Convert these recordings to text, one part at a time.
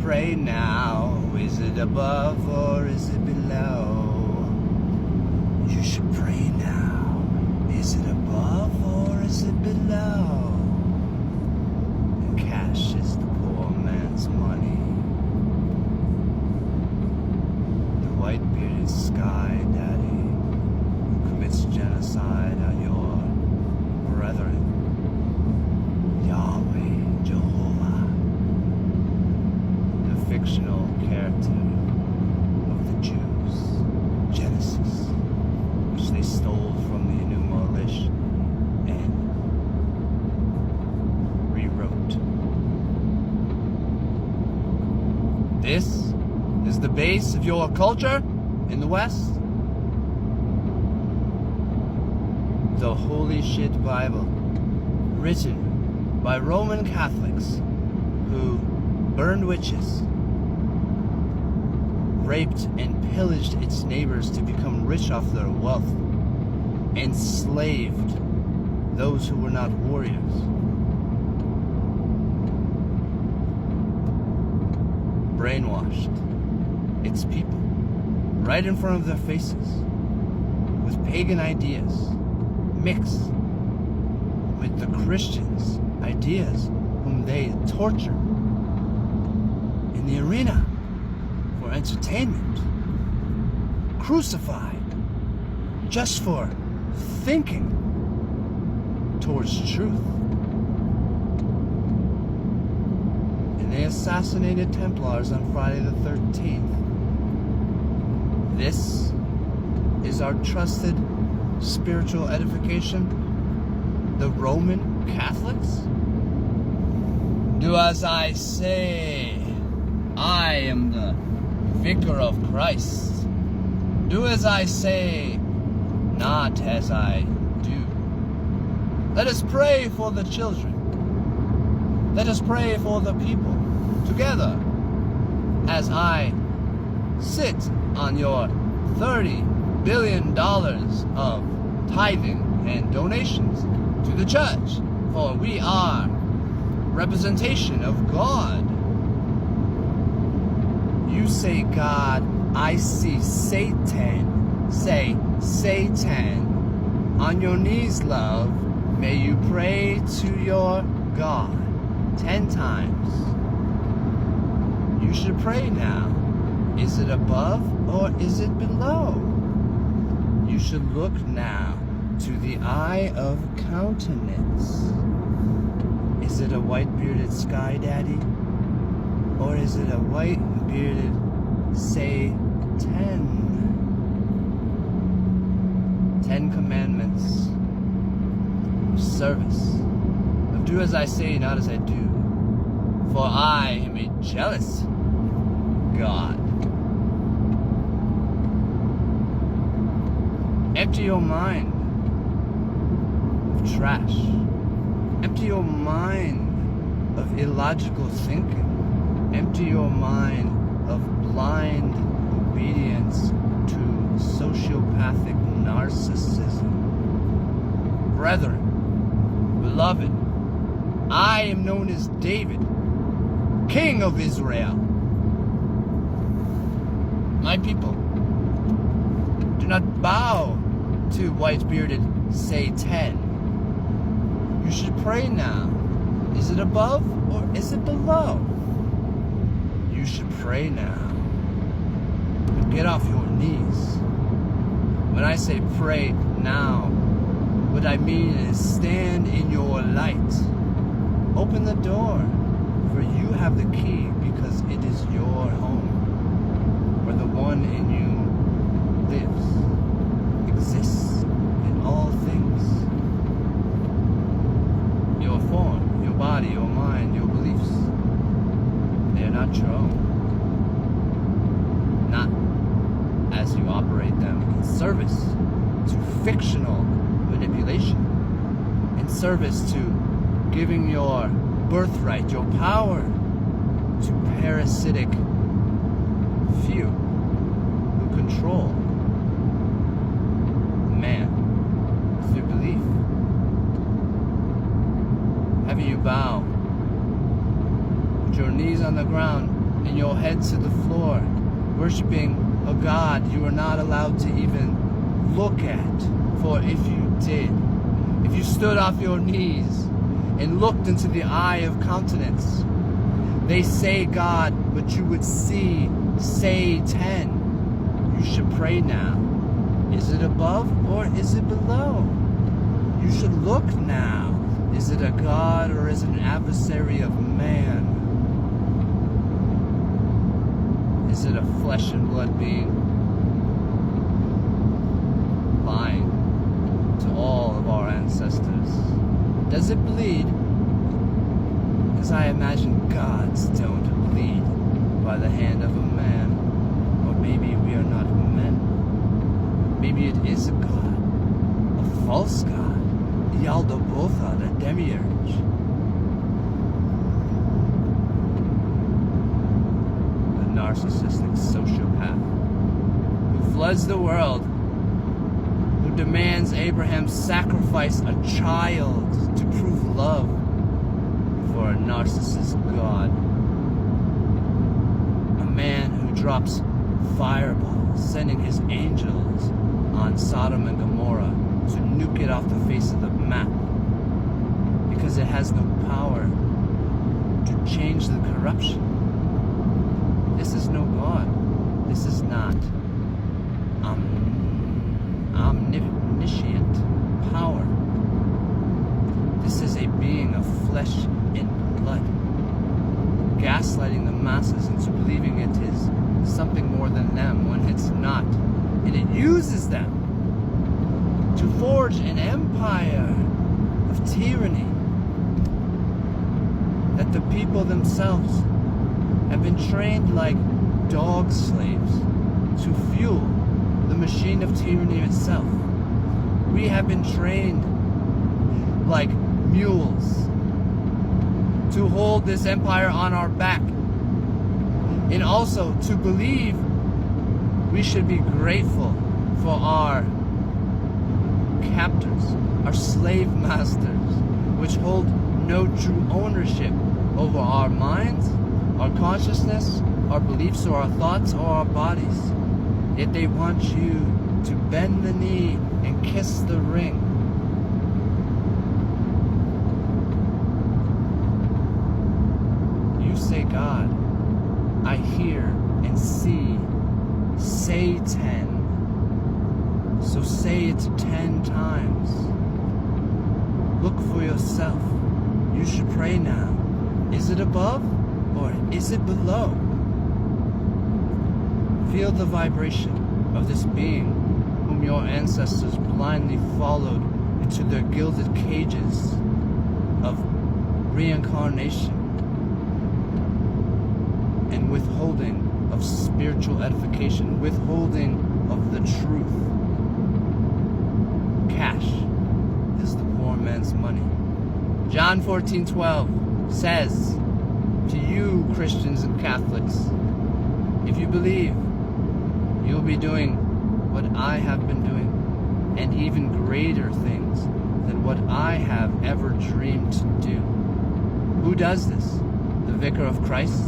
pray now. Is it above or is it below? You should pray now. Is it above or is it below? And cash is the poor man's money. The white-bearded sky daddy who commits genocide on your brethren. Yahweh, Jehovah, the fictional character of the Jews, Genesis, which they stole from the Enuma Elish and rewrote. This is the base of your culture in the West. The Holy Shit Bible, written by Roman Catholics who burned witches, raped and pillaged its neighbors to become rich off their wealth, enslaved those who were not warriors. Brainwashed its people right in front of their faces with pagan ideas mixed with the Christians' ideas whom they torture in the arena for entertainment, crucified just for thinking towards truth. And they assassinated Templars on Friday the 13th. This is our trusted spiritual edification, the Roman Catholics? Do as I say. I am the vicar of Christ. Do as I say, not as I do. Let us pray for the children. Let us pray for the people together as I sit on your $30 billion of tithing and donations to the church, for we are representation of God. You say God, I see Satan. Say Satan. On your knees, love, may you pray to your God 10 times. You should pray now. Is it above or is it below? You should look now to the eye of countenance. Is it a white-bearded sky daddy? Or is it a white-bearded Satan? 10 commandments of service, of do as I say, not as I do. For I am a jealous God. Empty your mind of trash. Empty your mind of illogical thinking. Empty your mind of blind obedience to sociopathic narcissism. Brethren, beloved, I am known as David, King of Israel. My people, do not bow to white-bearded Satan. You should pray now. Is it above or is it below? You should pray now. Get off your knees. When I say pray now, what I mean is stand in your light. Open the door, for you have the key because it is your home, where the one in you lives, exists in all things. Your form, your body, your mind, your beliefs, they are not your own. Not as you operate them in service to fictional manipulation, in service to giving your birthright, your power, to parasitic few who control man through belief. Having you bow, put your knees on the ground, and your head to the floor, worshiping a God you are not allowed to even look at. For if you did, if you stood off your knees and looked into the eye of countenance, they say God, but you would see Satan. You should pray now. Is it above or is it below? You should look now. Is it a God or is it an adversary of man? Is it a flesh and blood being? Lying to all of our ancestors. Does it bleed? Because I imagine gods don't bleed by the hand of a man. Or maybe we are not men. Maybe it is a god. A false god. Yaldabaoth, the demiurge. A narcissistic sociopath who floods the world, who demands Abraham sacrifice a child to prove love for a narcissist god. A man who drops fireballs, sending his angels on Sodom and Gomorrah to nuke it off the face of the map because it has no power to change the corruption. This is no God. This is not omniscient power. This is a being of flesh and blood, gaslighting the masses into believing it is something more than them when it's not. And it uses them to forge an empire of tyranny that the people themselves have been trained like dog slaves to fuel the machine of tyranny itself. We have been trained like mules to hold this empire on our back, and also to believe we should be grateful for our captors, our slave masters, which hold no true ownership over our minds, our consciousness, our beliefs, or our thoughts, or our bodies. Yet they want you to bend the knee and kiss the ring. You say God, I hear and see Satan. So say it 10 times. Look for yourself. You should pray now. Is it above or is it below? Feel the vibration of this being whom your ancestors blindly followed into their gilded cages of reincarnation and withholding of spiritual edification, withholding of the truth. Cash is the poor man's money. John 14:12 says to you, Christians and Catholics, if you believe, you'll be doing what I have been doing, and even greater things than what I have ever dreamed to do. Who does this? The Vicar of Christ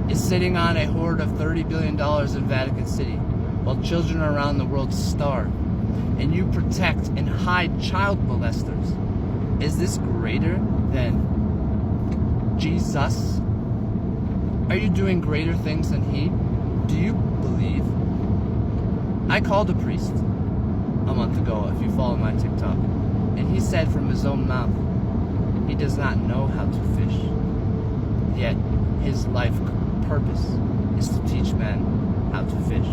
is sitting on a hoard of $30 billion in Vatican City, while children around the world starve, and you protect and hide child molesters. Is this greater than Jesus? Are you doing greater things than he? Do you believe? I called a priest a month ago, if you follow my TikTok, and he said from his own mouth, he does not know how to fish, yet his life purpose is to teach men how to fish,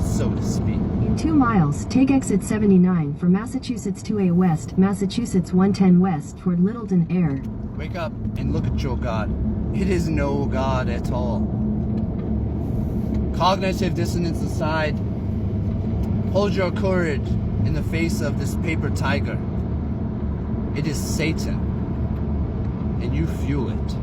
so to speak. In 2 miles, take exit 79 for Massachusetts 2A West, Massachusetts 110 West toward Littleton Air. Wake up and look at your God. It is no God at all. Cognitive dissonance aside, hold your courage in the face of this paper tiger. It is Satan, and you fuel it.